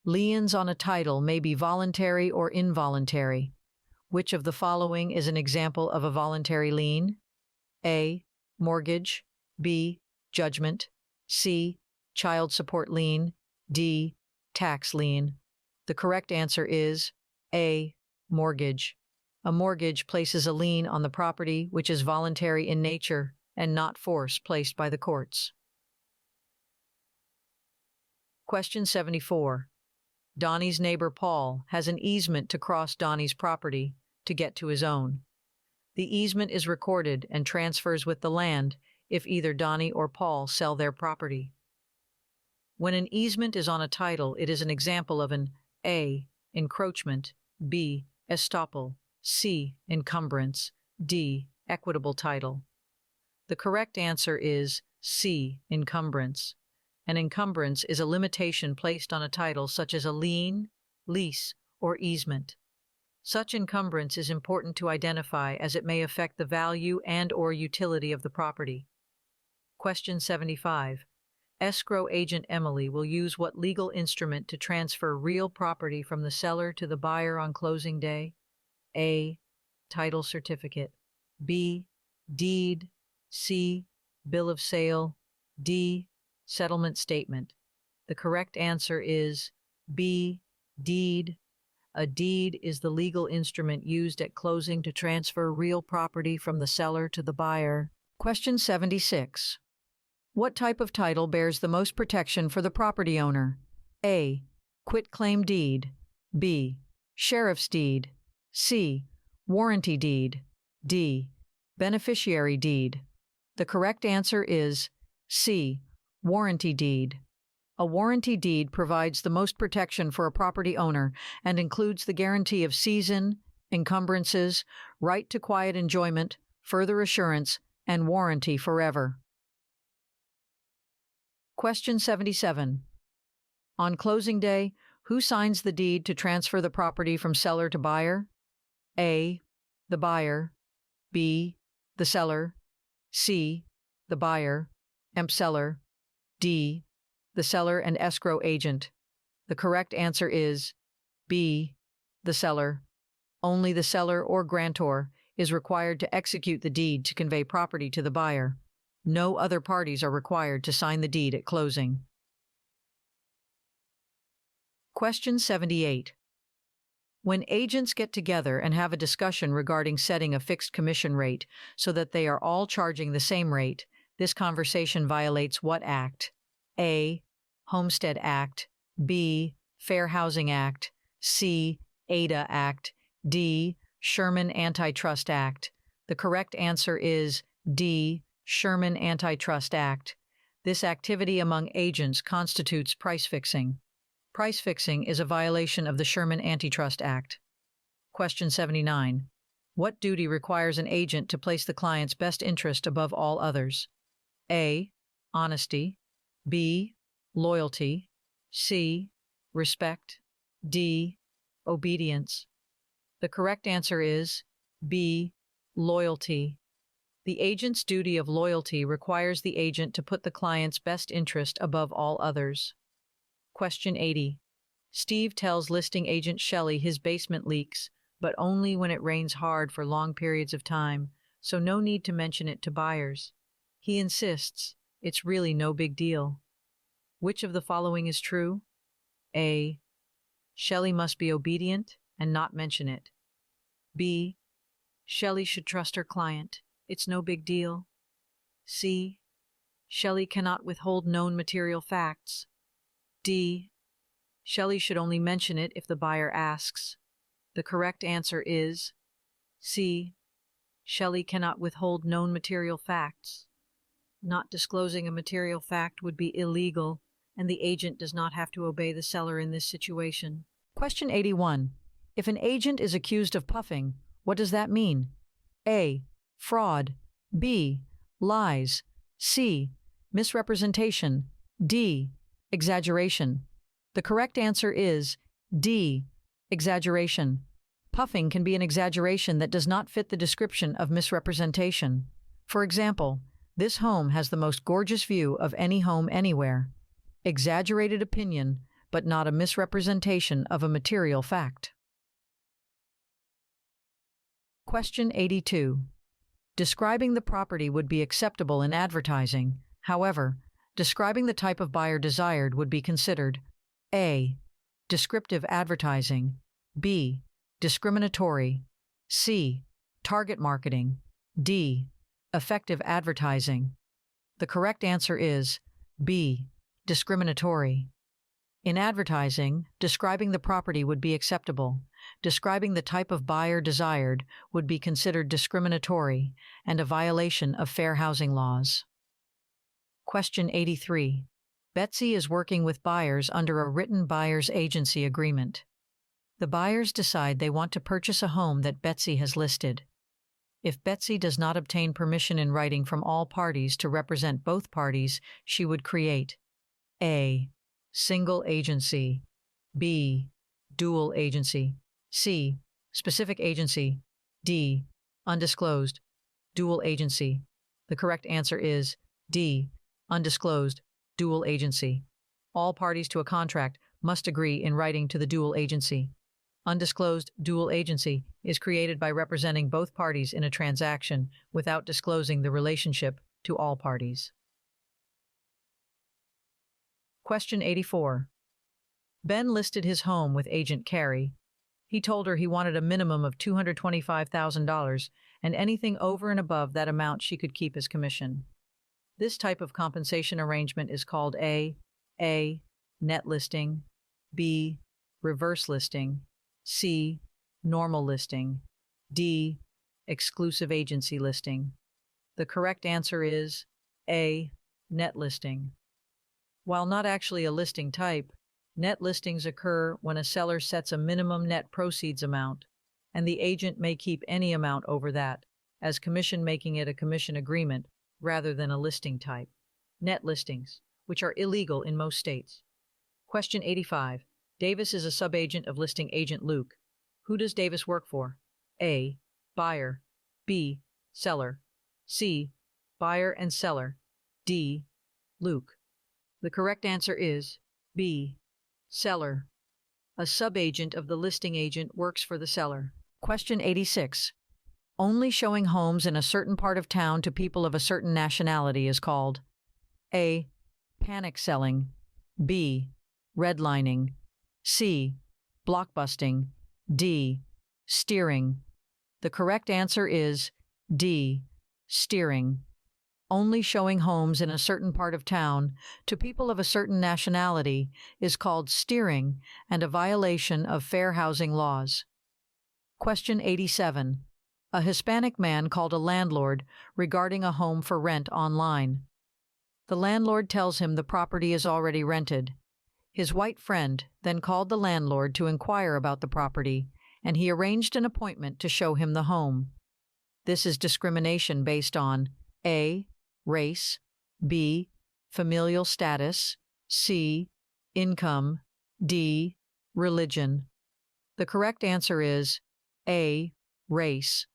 Liens on a title may be voluntary or involuntary. Which of the following is an example of a voluntary lien? A. Mortgage. B. Judgment. C. Child support lien. D. Tax lien. The correct answer is A. Mortgage. A mortgage places a lien on the property which is voluntary in nature and not force placed by the courts. Question 74. Donnie's neighbor Paul has an easement to cross Donnie's property to get to his own. The easement is recorded and transfers with the land if either Donnie or Paul sell their property. When an easement is on a title, it is an example of an A. Encroachment, B. Estoppel, C. Encumbrance, D. Equitable title. The correct answer is C. Encumbrance. An encumbrance is a limitation placed on a title such as a lien, lease, or easement. Such encumbrance is important to identify as it may affect the value and/or utility of the property. Question 75. Escrow agent Emily will use what legal instrument to transfer real property from the seller to the buyer on closing day? A. Title certificate. B. Deed. C. Bill of sale. D. Settlement statement. The correct answer is B. Deed. A deed is the legal instrument used at closing to transfer real property from the seller to the buyer. Question 76. What type of title bears the most protection for the property owner? A. Quitclaim deed. B. Sheriff's deed. C. Warranty deed. D. Beneficiary deed. The correct answer is C. Warranty deed. A warranty deed provides the most protection for a property owner and includes the guarantee of seisin, encumbrances, right to quiet enjoyment, further assurance, and warranty forever. Question 77. On closing day, who signs the deed to transfer the property from seller to buyer? A. The buyer. B. The seller. C. The buyer, seller. D. The seller and escrow agent. The correct answer is B. The seller. Only the seller or grantor is required to execute the deed to convey property to the buyer. No other parties are required to sign the deed at closing. Question 78. When agents get together and have a discussion regarding setting a fixed commission rate so that they are all charging the same rate, this conversation violates what act? A. Homestead Act. B. Fair Housing Act. C. Ada Act. D. Sherman Antitrust Act. The correct answer is D. Sherman Antitrust Act. This activity among agents constitutes price fixing. Price fixing is a violation of the Sherman Antitrust Act. Question 79. What duty requires an agent to place the client's best interest above all others? A. Honesty. B. Loyalty. C. Respect. D. Obedience. The correct answer is B. Loyalty. The agent's duty of loyalty requires the agent to put the client's best interest above all others. Question 80. Steve tells listing agent Shelley his basement leaks, but only when it rains hard for long periods of time, so no need to mention it to buyers. He insists it's really no big deal. Which of the following is true? A. Shelley must be obedient and not mention it. B. Shelley should trust her client. It's no big deal. C. Shelley cannot withhold known material facts. D. Shelley should only mention it if the buyer asks. The correct answer is C. Shelley cannot withhold known material facts. Not disclosing a material fact would be illegal, and the agent does not have to obey the seller in this situation. Question 81. If an agent is accused of puffing, what does that mean? A. Fraud. B. Lies. C. Misrepresentation. D. Exaggeration. The correct answer is D. Exaggeration. Puffing can be an exaggeration that does not fit the description of misrepresentation. For example, this home has the most gorgeous view of any home anywhere. Exaggerated opinion, but not a misrepresentation of a material fact. Question 82. Describing the property would be acceptable in advertising. However, describing the type of buyer desired would be considered A. Descriptive advertising. B. Discriminatory. C. Target marketing. D. Effective advertising. The correct answer is B. Discriminatory. In advertising, describing the property would be acceptable. Describing the type of buyer desired would be considered discriminatory and a violation of fair housing laws. Question 83. Betsy is working with buyers under a written buyer's agency agreement. The buyers decide they want to purchase a home that Betsy has listed. If Betsy does not obtain permission in writing from all parties to represent both parties, she would create A. Single agency. B. Dual agency. C. Specific agency. D. Undisclosed. Dual agency. The correct answer is D. Undisclosed. Dual agency. All parties to a contract must agree in writing to the dual agency. Undisclosed dual agency is created by representing both parties in a transaction without disclosing the relationship to all parties. Question 84. Ben listed his home with agent Carrie. He told her he wanted a minimum of $225,000, and anything over and above that amount she could keep as commission. This type of compensation arrangement is called A. Net listing. B. Reverse listing. C. Normal listing. D. Exclusive agency listing. The correct answer is A. Net listing. While not actually a listing type, net listings occur when a seller sets a minimum net proceeds amount, and the agent may keep any amount over that, as commission, making it a commission agreement rather than a listing type. Net listings, which are illegal in most states. Question 85. Davis is a subagent of listing agent Luke. Who does Davis work for? A. Buyer. B. Seller. C. Buyer and seller. D. Luke. The correct answer is B. Seller. A subagent of the listing agent works for the seller. Question 86. Only showing homes in a certain part of town to people of a certain nationality is called A. Panic selling. B. Redlining. C. Blockbusting. D. Steering. The correct answer is D. Steering. Only showing homes in a certain part of town to people of a certain nationality is called steering and a violation of fair housing laws. Question 87. A Hispanic man called a landlord regarding a home for rent online. The landlord tells him the property is already rented. His white friend then called the landlord to inquire about the property, and he arranged an appointment to show him the home. This is discrimination based on A. Race, B. Familial status, C. Income, D. Religion. The correct answer is A. Race.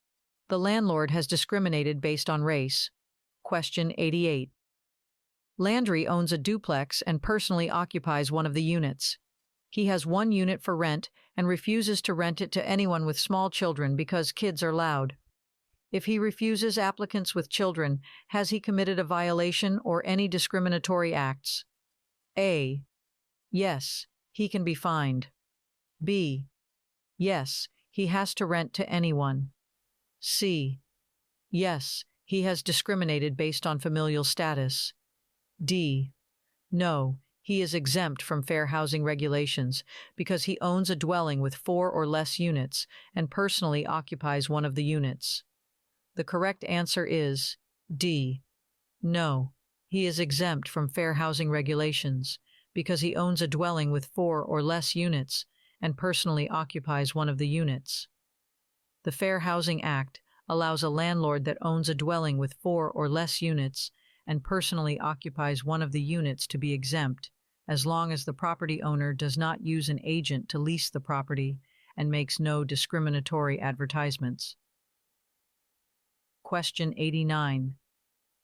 The landlord has discriminated based on race. Question 88. Landry owns a duplex and personally occupies one of the units. He has one unit for rent and refuses to rent it to anyone with small children because kids are loud. If he refuses applicants with children, has he committed a violation or any discriminatory acts? A. Yes, he can be fined. B. Yes, he has to rent to anyone. C. Yes, he has discriminated based on familial status. D. No, he is exempt from fair housing regulations because he owns a dwelling with 4 or less units and personally occupies one of the units. The correct answer is D. No, he is exempt from fair housing regulations because he owns a dwelling with 4 or less units and personally occupies one of the units. The Fair Housing Act allows a landlord that owns a dwelling with 4 or less units and personally occupies one of the units to be exempt, as long as the property owner does not use an agent to lease the property and makes no discriminatory advertisements. Question 89.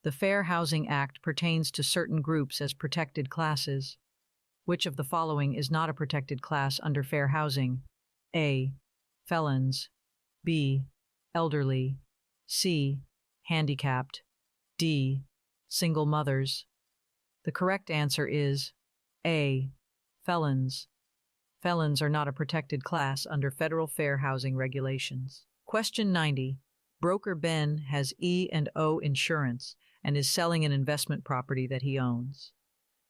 The Fair Housing Act pertains to certain groups as protected classes. Which of the following is not a protected class under fair housing? A. Felons. B. Elderly. C. Handicapped. D. Single mothers. The correct answer is A. Felons. Felons are not a protected class under federal fair housing regulations. Question 90. Broker Ben has E&O insurance and is selling an investment property that he owns.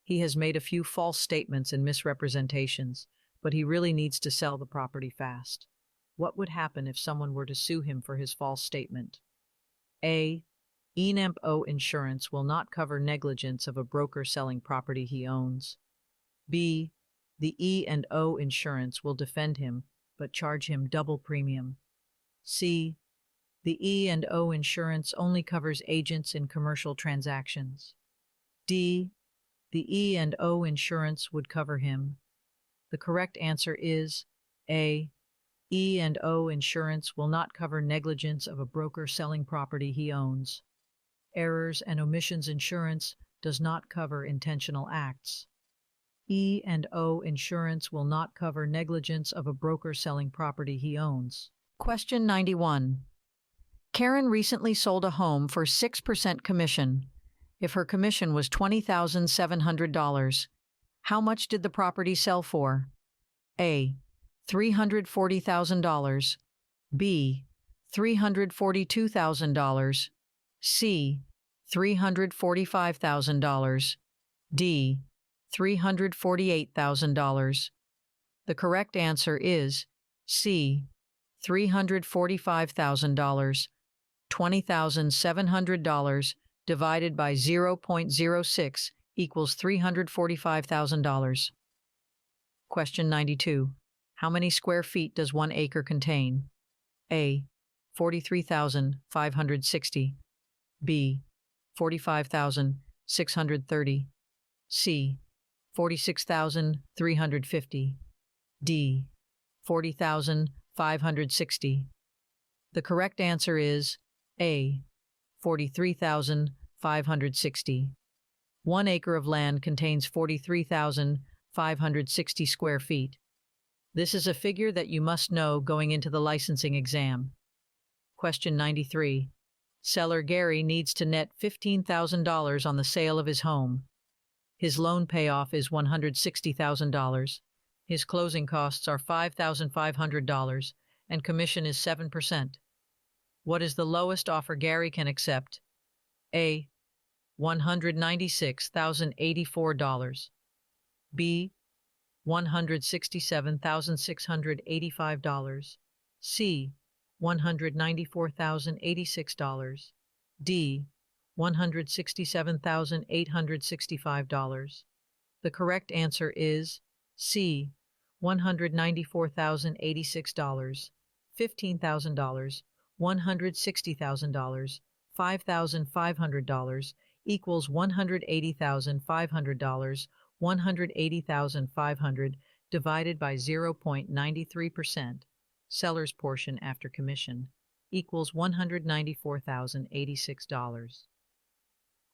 He has made a few false statements and misrepresentations, but he really needs to sell the property fast. What would happen if someone were to sue him for his false statement? A. E&O insurance will not cover negligence of a broker selling property he owns. B. The E&O insurance will defend him, but charge him double premium. C. The E&O insurance only covers agents in commercial transactions. D. The E&O insurance would cover him. The correct answer is A. E&O insurance will not cover negligence of a broker selling property he owns. Errors and omissions insurance does not cover intentional acts. E&O insurance will not cover negligence of a broker selling property he owns. Question 91. Karen recently sold a home for 6% commission. If her commission was $20,700, how much did the property sell for? A. $340,000. B. $342,000. C. $345,000. D. $348,000. The correct answer is C. $345,000. $20,700 divided by 0.06 equals $345,000. Question 92. How many square feet does 1 acre contain? A. 43,560. B. 45,630. C. 46,350. D. 40,560. The correct answer is A. 43,560. 1 acre of land contains 43,560 square feet. This is a figure that you must know going into the licensing exam. Question 93. Seller Gary needs to net $15,000 on the sale of his home. His loan payoff is $160,000. His closing costs are $5,500, and commission is 7%. What is the lowest offer Gary can accept? A. $196,084. B. $167,685. C. $194,086. D. $167,865. The correct answer is C. $194,086, $15,000, $160,000, $5,500 equals $180,500, $180,500 divided by 0.93%, seller's portion after commission, equals $194,086.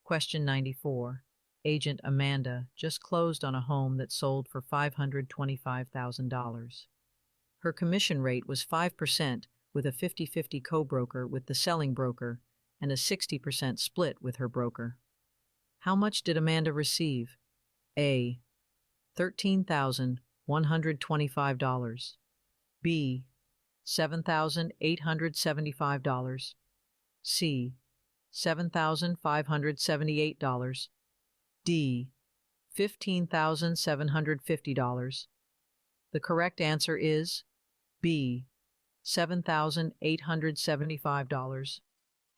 Question 94. Agent Amanda just closed on a home that sold for $525,000. Her commission rate was 5% with a 50-50 co-broker with the selling broker and a 60% split with her broker. How much did Amanda receive? A. $13,125. B. $7,875. C. $7,578. D. $15,750. The correct answer is B. $7,875.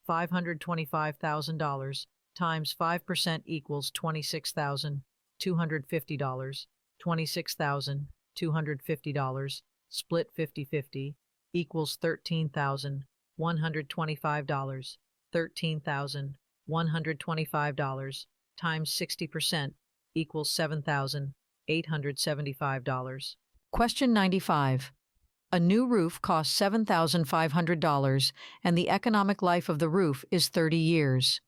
$525,000 times 5% equals $26,250. $26,250 split 50-50 equals $13,125. $13,125 times 60% equals $7,875. Question 95. A new roof costs $7,500 and the economic life of the roof is 30 years.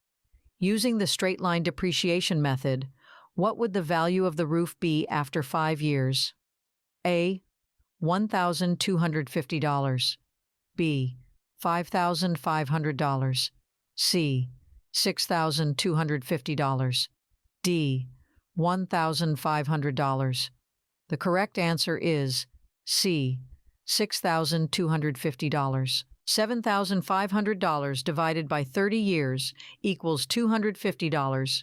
Using the straight-line depreciation method, what would the value of the roof be after 5 years? A. $1,250. B. $5,500. C. $6,250. D. $1,500. The correct answer is C. $6,250. $7,500 divided by 30 years equals $250.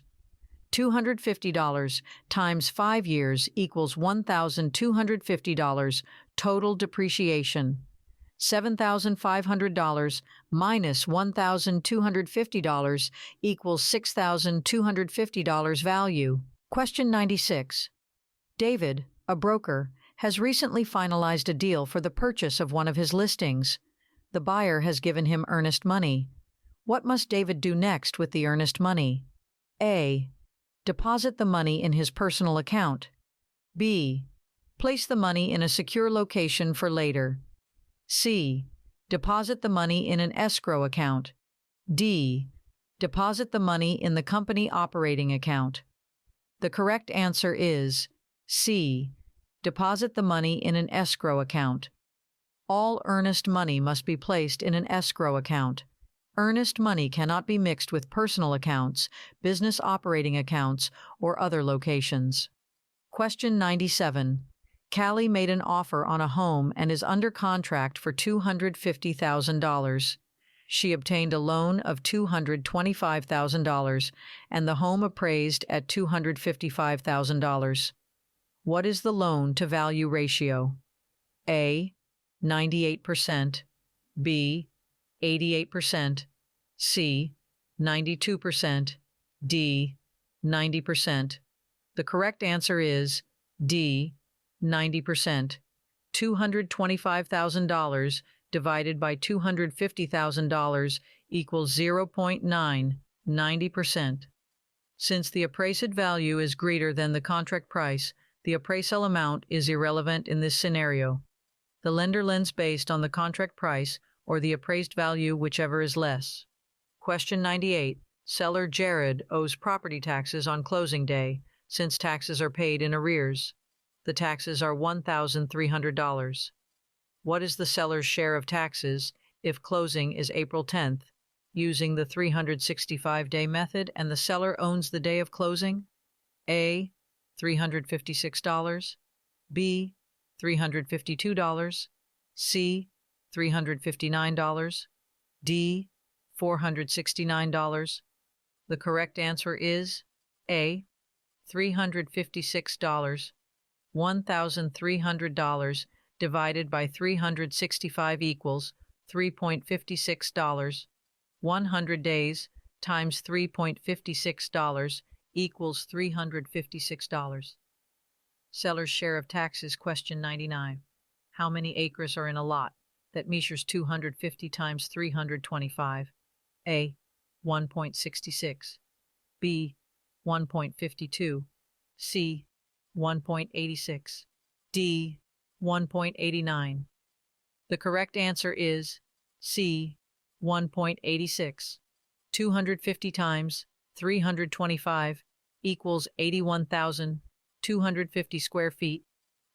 $250 times 5 years equals $1,250 total depreciation. $7,500 minus $1,250 equals $6,250 value. Question 96. David, a broker, has recently finalized a deal for the purchase of one of his listings. The buyer has given him earnest money. What must David do next with the earnest money? A. Deposit the money in his personal account. B. Place the money in a secure location for later. C. Deposit the money in an escrow account. D. Deposit the money in the company operating account. The correct answer is C. Deposit the money in an escrow account. All earnest money must be placed in an escrow account. Earnest money cannot be mixed with personal accounts, business operating accounts, or other locations. Question 97. Callie made an offer on a home and is under contract for $250,000. She obtained a loan of $225,000 and the home appraised at $255,000. What is the loan-to-value ratio? A. 98%. B. 88%. C. 92%. D. 90%. The correct answer is D. 90%. $225,000 divided by $250,000 equals 0.9, 90%. Since the appraised value is greater than the contract price, the appraisal amount is irrelevant in this scenario. The lender lends based on the contract price or the appraised value, whichever is less. Question 98. Seller Jared owes property taxes on closing day, since taxes are paid in arrears. The taxes are $1,300. What is the seller's share of taxes if closing is April 10th, using the 365-day method and the seller owns the day of closing? A. $356. B. $352. C. $359. D. $469. The correct answer is A. $356. $1,300 divided by 365 equals $3.56. 100 days times $3.56 equals $356. Seller's share of taxes, question 99. How many acres are in a lot that measures 250 times 325? A. 1.66. B. 1.52. C. 1.86. D. 1.89. The correct answer is C. 1.86. 250 times 325 equals 81,250 square feet.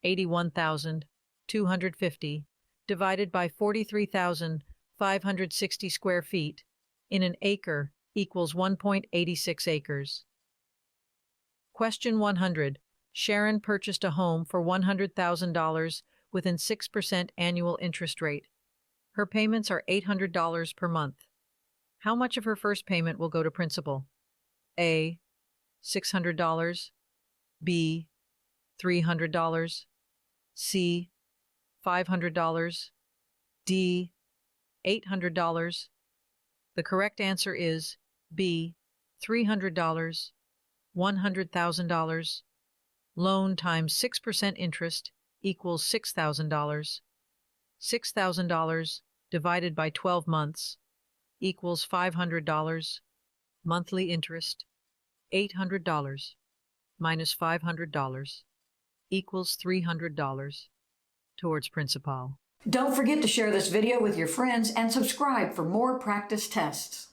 81,250 divided by 43,560 square feet in an acre equals 1.86 acres. Question 100. Sharon purchased a home for $100,000 within 6% annual interest rate. Her payments are $800 per month. How much of her first payment will go to principal? A. $600. B. $300. C. $500. D. $800. The correct answer is B. $300. $100,000. Loan times 6% interest equals $6,000. $6,000 divided by 12 months equals $500. Monthly interest, $800 minus $500 equals $300 towards principal. Don't forget to share this video with your friends and subscribe for more practice tests.